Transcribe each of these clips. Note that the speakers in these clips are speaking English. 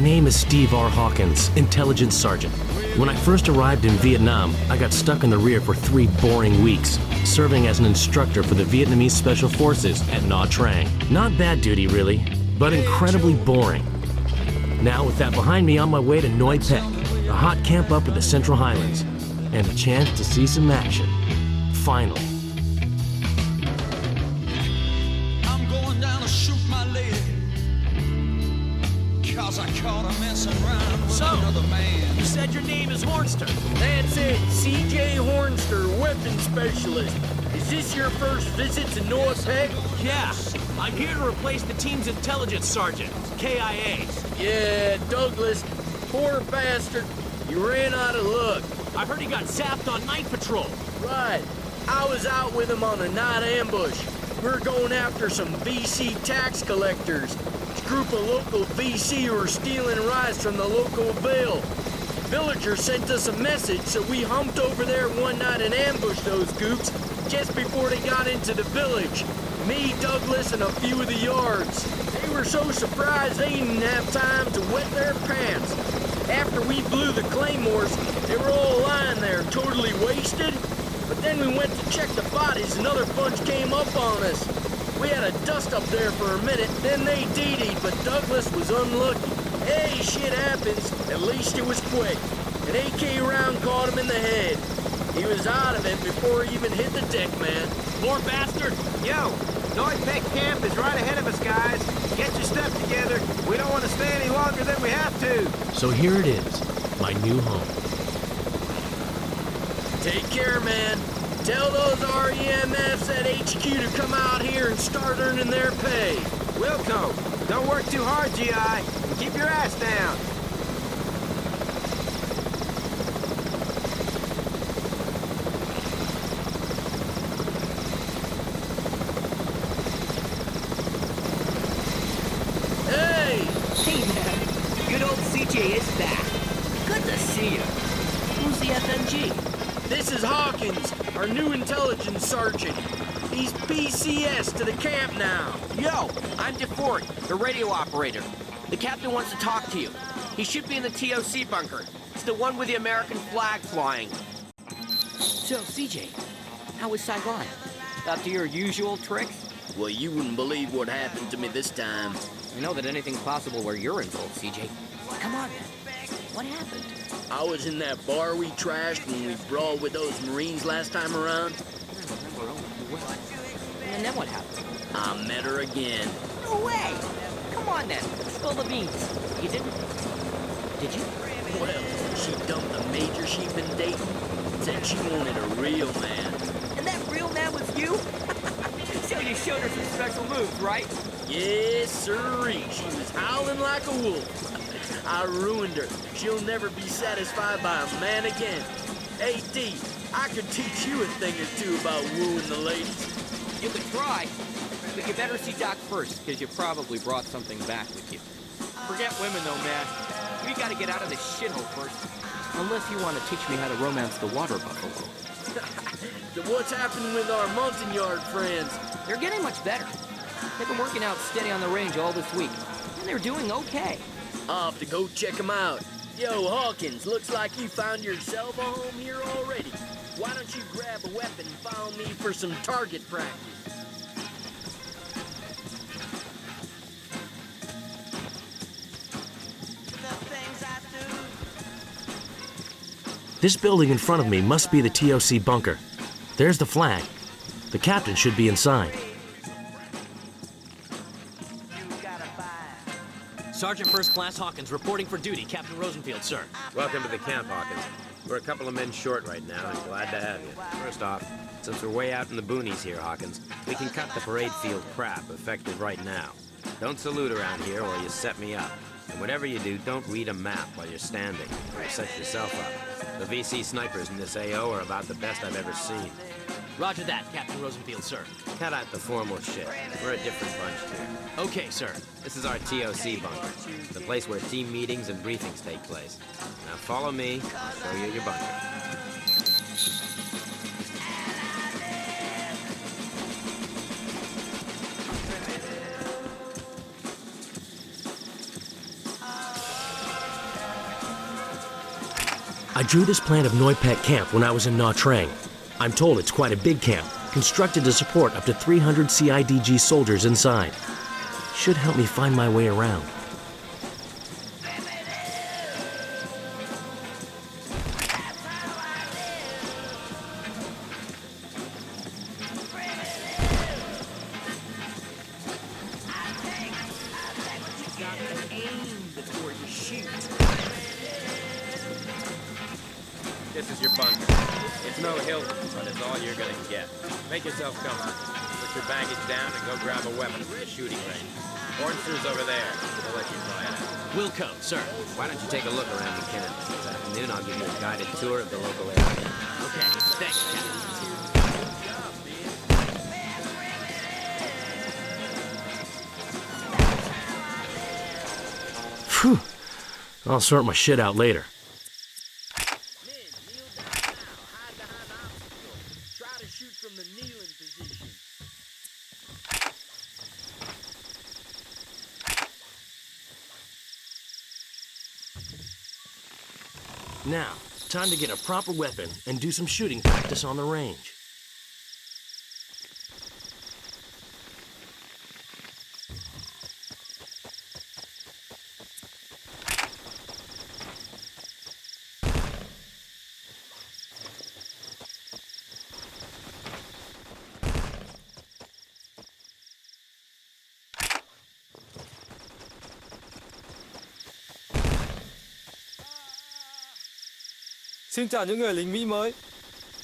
name is Steve R. Hawkins, Intelligence Sergeant. When I first arrived in Vietnam, I got stuck in the rear for 3 boring weeks, serving as an instructor for the Vietnamese Special Forces at Nha Trang. Not bad duty, really, but incredibly boring. Now, with that behind me, on my way to Noi Pec, a hot camp up in the Central Highlands, and a chance to see some action. Finally. I'm going down to shoot my leg, 'cause I caught her messing around with another man. You said your name is Hornster. That's it, CJ Hornster, weapons specialist. Is this your first visit to Noi Pec? Yeah, I'm here to replace the team's intelligence sergeant, KIA. Yeah, Douglas, poor bastard. You ran out of luck. I heard he got zapped on night patrol. Right. I was out with him on a night ambush. We're going after some VC tax collectors. This group of local VC who are stealing rice from the local bill. Villagers sent us a message, so we humped over there one night and ambushed those goops just before they got into the village. Me, Douglas, and a few of the yards. They were so surprised they didn't have time to wet their pants. After we blew the claymores, they were all lying there, totally wasted. But then we went to check the bodies, and another bunch came up on us. We had a dust up there for a minute, then they DD'd, but Douglas was unlucky. Hey, shit happens. At least it was quick. An AK round caught him in the head. He was out of it before he even hit the deck, man. Poor bastard. Yo, Noi Pec camp is right ahead of us, guys. Get your stuff together. We don't want to stay any longer than we have to. So here it is, my new home. Take care, man. Tell those REMFs at HQ to come out here and start earning their pay. Wilco, don't work too hard, GI, and keep your ass down. Hey! Hey, man. Good old CJ is back. Good to see you. Who's the FMG? This is Hawkins, our new intelligence sergeant. He's PCS to the camp now. Yo, I'm DeFort, the radio operator. The captain wants to talk to you. He should be in the TOC bunker. It's the one with the American flag flying. So, CJ, how was Saigon? Up to your usual tricks? Well, you wouldn't believe what happened to me this time. I know that anything's possible where you're involved, CJ. Come on, man. What happened? I was in that bar we trashed when we brawled with those Marines last time around. I remember only too well. And then what happened? I met her again. No way! Come on, then. Spill the beans. You didn't? Did you? Well, she dumped the major she'd been dating. Said she wanted a real man. And that real man was you? So you showed her some special moves, right? Yes, sirree. She was howling like a wolf. I ruined her. She'll never be satisfied by a man again. Hey, D, I could teach you a thing or two about wooing the ladies. You could try. But you better see Doc first, because you probably brought something back with you. Forget women, though, man. We gotta get out of this shithole first. Unless you want to teach me how to romance the water buffalo. So what's happening with our Montagnard friends? They're getting much better. They've been working out steady on the range all this week. And they're doing okay. I'll have to go check them out. Yo, Hawkins, looks like you found yourself a home here already. Why don't you grab a weapon and follow me for some target practice? This building in front of me must be the TOC bunker. There's the flag. The captain should be inside. Sergeant First Class Hawkins reporting for duty. Captain Rosenfield, sir. Welcome to the camp, Hawkins. We're a couple of men short right now, and glad to have you. First off, since we're way out in the boonies here, Hawkins, we can cut the parade field crap effective right now. Don't salute around here or you set me up. And whatever you do, don't read a map while you're standing, or set yourself up. The VC snipers in this AO are about the best I've ever seen. Roger that, Captain Rosenfield, sir. Cut out the formal shit. We're a different bunch here. Okay, sir. This is our TOC bunker, the place where team meetings and briefings take place. Now follow me, I'll show you your bunker. I drew this plan of Noi Pet Camp when I was in Nha Trang. I'm told it's quite a big camp, constructed to support up to 300 CIDG soldiers inside. Should help me find my way around. This is your bunker. It's no hill, but it's all you're gonna get. Make yourself comfortable. Put your baggage down and go grab a weapon from the shooting range. Hornster's over there. We'll let you try it out. Will come, sir. Why don't you take a look around the camp? This afternoon, I'll give you a guided tour of the local area. Okay, thanks, Captain. Phew. I'll sort my shit out later. Men, kneel down now. Hide behind the obstacle. Try to shoot from the kneeling position. Now, time to get a proper weapon and do some shooting practice on the range. Xin chào những người lính Mỹ mới.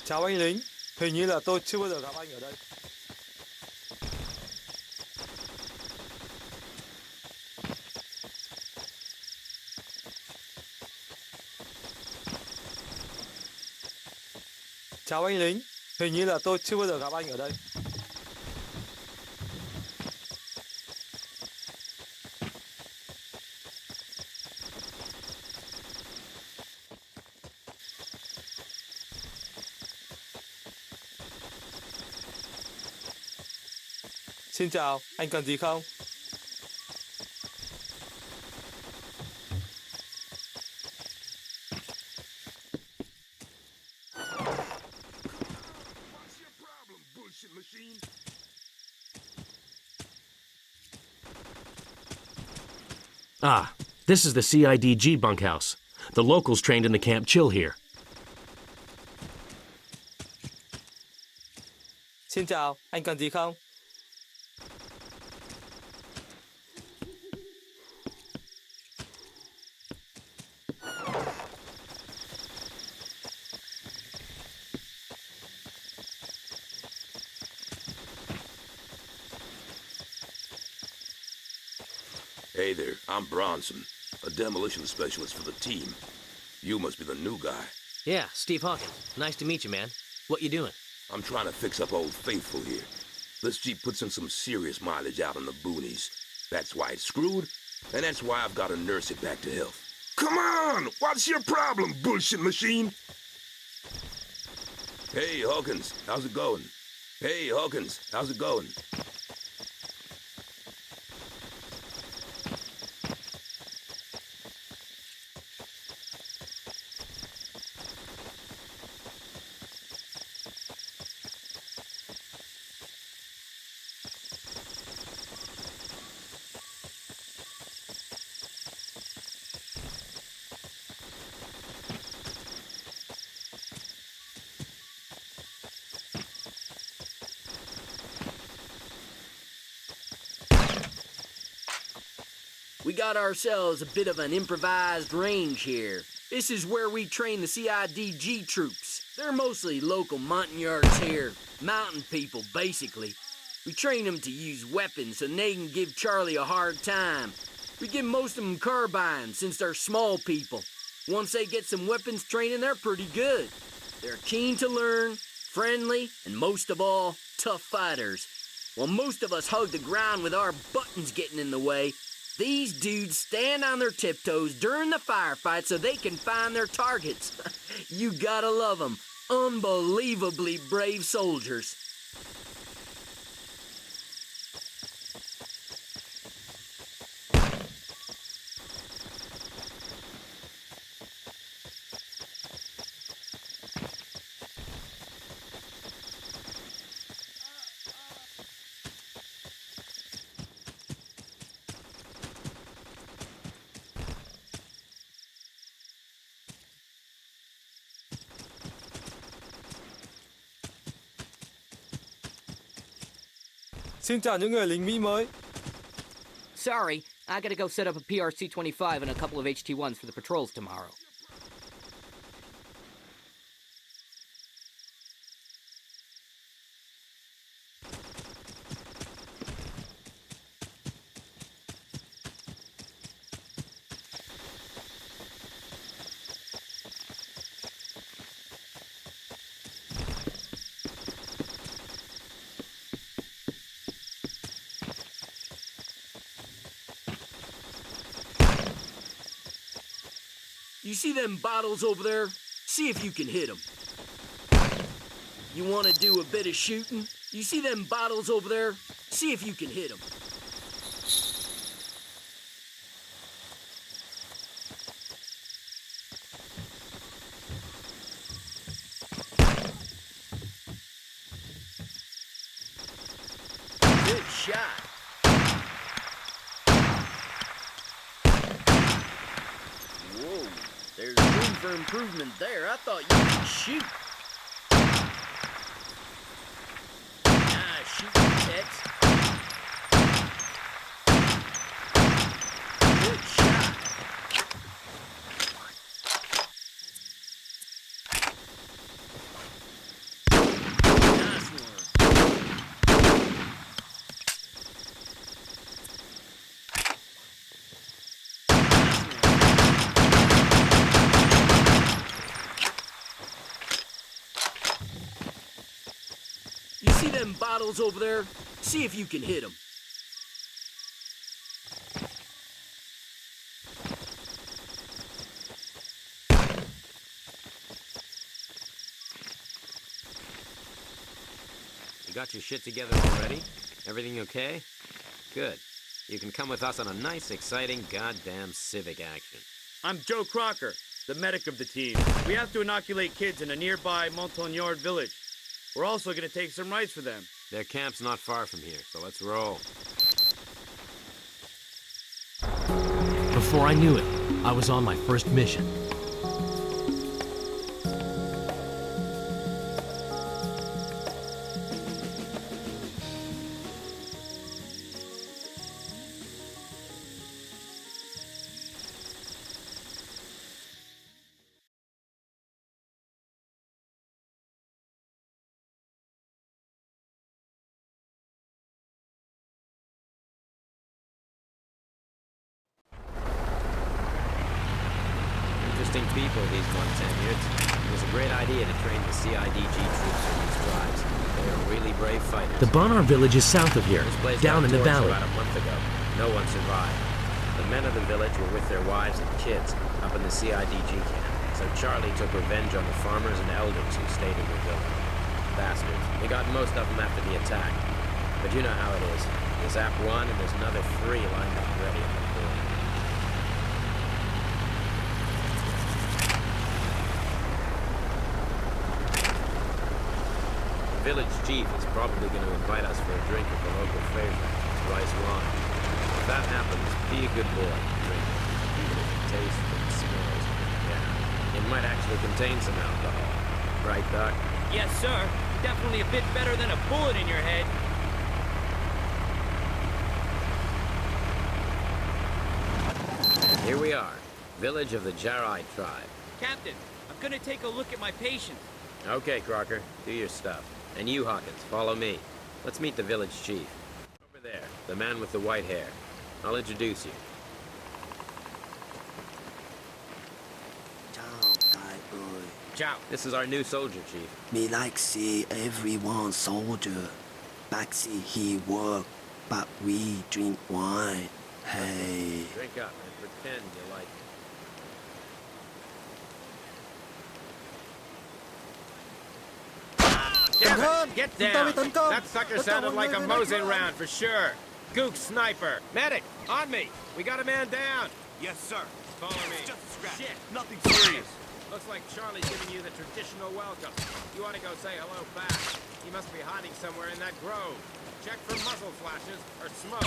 Chào anh lính, hình như là tôi chưa bao giờ gặp anh ở đây. Chào anh lính, hình như là tôi chưa bao giờ gặp anh ở đây. Xin chào, anh cần gì không? Ah, this is the CIDG bunkhouse. The locals trained in the camp chill here. Xin chào, anh cần gì không? Hey there, I'm Bronson, a demolition specialist for the team. You must be the new guy. Yeah, Steve Hawkins. Nice to meet you, man. What you doing? I'm trying to fix up Old Faithful here. This Jeep puts in some serious mileage out in the boonies. That's why it's screwed, and that's why I've got to nurse it back to health. Come on! What's your problem, bullshit machine? Hey, Hawkins, how's it going? Hey, Hawkins, how's it going? We got ourselves a bit of an improvised range here. This is where we train the CIDG troops. They're mostly local montagnards here. Mountain people, basically. We train them to use weapons so they can give Charlie a hard time. We give most of them carbines since they're small people. Once they get some weapons training, they're pretty good. They're keen to learn, friendly, and most of all, tough fighters. While most of us hug the ground with our buttons getting in the way, these dudes stand on their tiptoes during the firefight so they can find their targets. You gotta love them. Unbelievably brave soldiers. Xin chào những người lính Mỹ mới. Sorry, I gotta go set up a PRC-25 and a couple of HT-1s for the patrols tomorrow. You see them bottles over there? See if you can hit them. You want to do a bit of shooting? You see them bottles over there? See if you can hit them. Good shot. Whoa, there's room for improvement there. I thought you could shoot. Nice shooting, Tex. Good shot. Nice one. You see them bottles over there? See if you can hit them. You got your shit together already? Everything okay? Good. You can come with us on a nice, exciting, goddamn civic action. I'm Joe Crocker, the medic of the team. We have to inoculate kids in a nearby Montagnard village. We're also going to take some rides for them. Their camp's not far from here, so let's roll. Before I knew it, I was on my first mission. Interesting people, these Montagnards. It was a great idea to train the CIDG troops from these tribes. They are really brave fighters. The Bonar village is south of here, This place down got in the torched valley. about a month ago. No one survived. The men of the village were with their wives and kids up in the CIDG camp. So Charlie took revenge on the farmers and elders who stayed in the village. Bastards. They got most of them after the attack. But you know how it is. You zap one and there's another 3 lined up ready on the board. The village chief is probably going to invite us for a drink at the local favorite, rice wine. If that happens, be a good boy and drink it, even if it tastes and smells. Yeah, it might actually contain some alcohol. Right, Doc? Yes, sir. Definitely a bit better than a bullet in your head. And here we are, village of the Jarai tribe. Captain, I'm gonna take a look at my patient. Okay, Crocker, do your stuff. And you, Hawkins, follow me. Let's meet the village chief. Over there, the man with the white hair. I'll introduce you. Ciao. This is our new soldier, chief. Me like see everyone soldier. Back see he work, but we drink wine. Hey. Drink up and pretend you like it. Cẩn thận, Get chúng ta bị down! tấn công. That sucker Tất cả sounded mọi like a người về Mosin đây. round for sure. Gook sniper. Medic, on me. We got a man down. Yes, sir. Follow me. Just a scratch. Shit. Nothing serious. Looks like Charlie's giving you the traditional welcome. You want to go say hello back. He must be hiding somewhere in that grove. Check for muzzle flashes or smoke.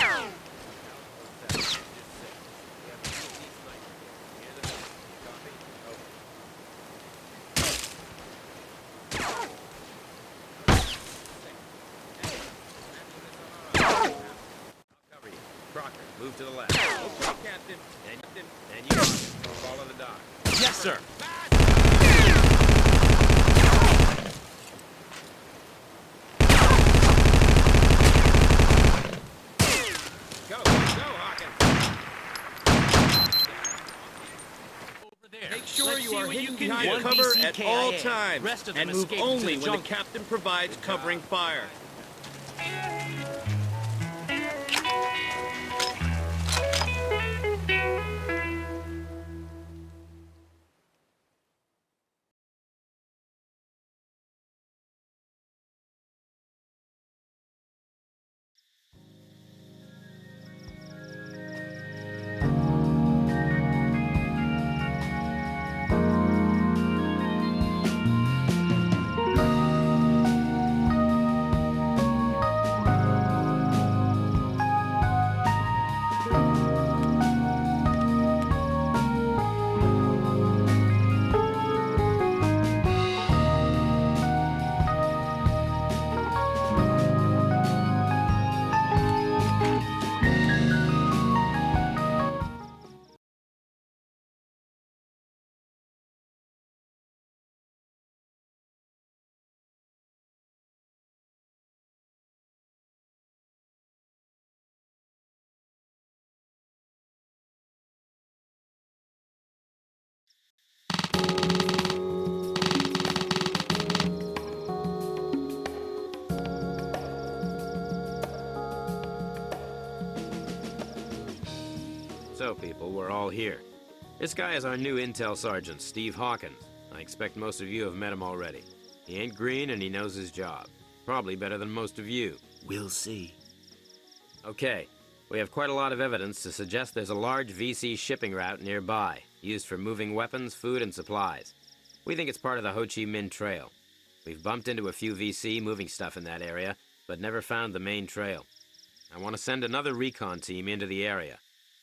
Move to the left. Okay, Captain. And you follow the dock. Yes, sir. Go, Hawkins. Make sure Let's you see are what hidden you can behind do. cover One at all VCKIA. times, Rest of them and move escaped only to the when the jungle. captain provides covering fire. So, people, we're all here. This guy is our new intel sergeant, Steve Hawkins. I expect most of you have met him already. He ain't green and he knows his job. Probably better than most of you. We'll see. Okay, we have quite a lot of evidence to suggest there's a large VC shipping route nearby, used for moving weapons, food, and supplies. We think it's part of the Ho Chi Minh Trail. We've bumped into a few VC moving stuff in that area, but never found the main trail. I want to send another recon team into the area.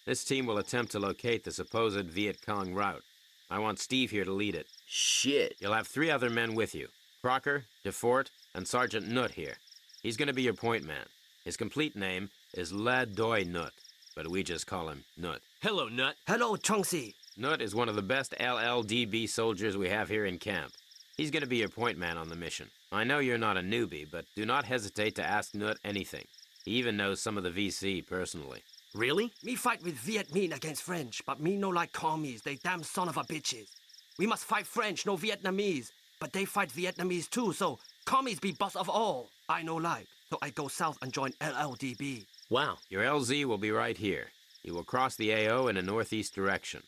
This team will attempt to locate the supposed Vietcong route. I want Steve here to lead it. Shit. You'll have 3 other men with you. Crocker, DeFort, and Sergeant Nutt here. He's going to be your point man. His complete name is Le Doi Nutt, but we just call him Nutt. Hello, Nut. Hello, Chunksy. Nutt is one of the best LLDB soldiers we have here in camp. He's going to be your point man on the mission. I know you're not a newbie, but do not hesitate to ask Nutt anything. He even knows some of the VC personally. Really? Me fight with Viet Minh against French, but me no like commies, they damn son of a bitches. We must fight French, no Vietnamese. But they fight Vietnamese too, so commies be boss of all. I no like, so I go south and join LLDB. Wow. Your LZ will be right here. You will cross the AO in a northeast direction.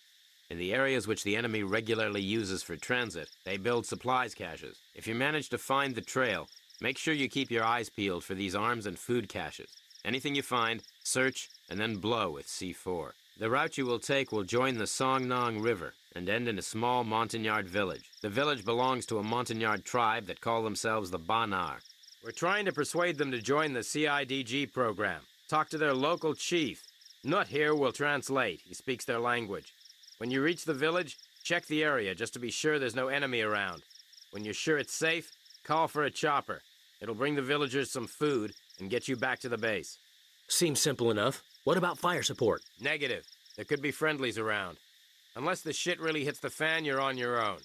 In the areas which the enemy regularly uses for transit, they build supplies caches. If you manage to find the trail, make sure you keep your eyes peeled for these arms and food caches. Anything you find, search, and then blow with C4. The route you will take will join the Song Nong River and end in a small Montagnard village. The village belongs to a Montagnard tribe that call themselves the Banar. We're trying to persuade them to join the CIDG program. Talk to their local chief. Nutt here will translate. He speaks their language. When you reach the village, check the area just to be sure there's no enemy around. When you're sure it's safe, call for a chopper. It'll bring the villagers some food and get you back to the base. Seems simple enough. What about fire support? Negative. There could be friendlies around. Unless the shit really hits the fan, you're on your own.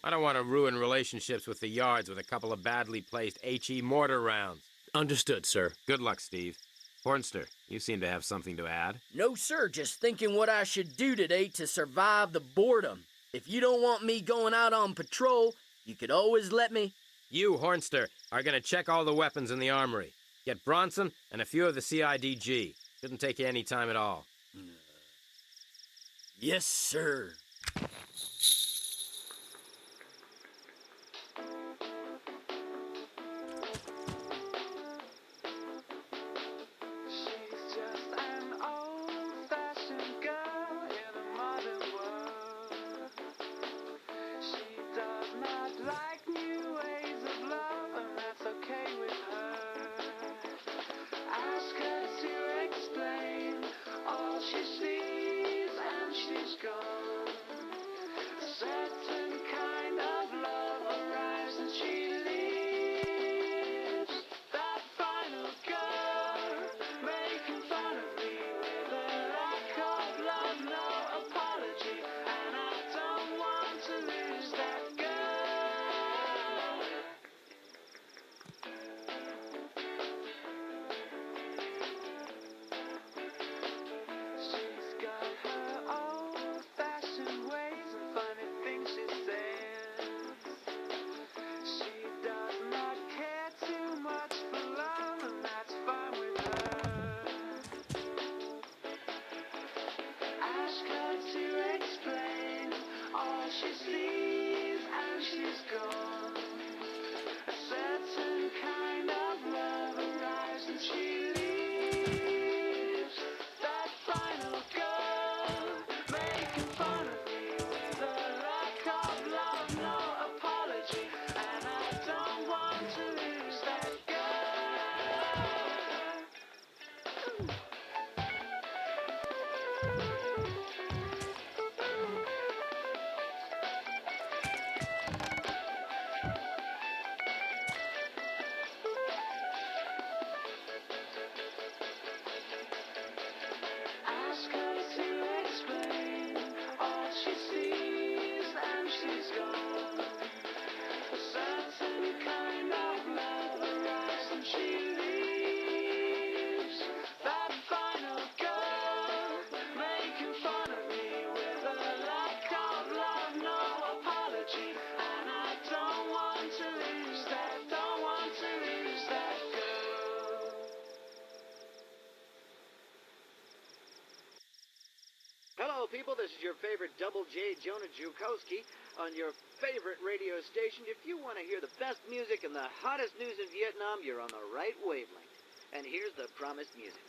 I don't want to ruin relationships with the yards with a couple of badly placed HE mortar rounds. Understood, sir. Good luck, Steve. Hornster, you seem to have something to add. No, sir, just thinking what I should do today to survive the boredom. If you don't want me going out on patrol, you could always let me... You, Hornster, are going to check all the weapons in the armory. Get Bronson and a few of the CIDG. Shouldn't take you any time at all. Yes, sir. Hello, people. This is your favorite Double J, Jonah Jukowski, on your favorite radio station. If you want to hear the best music and the hottest news in Vietnam, you're on the right wavelength. And here's the promised music.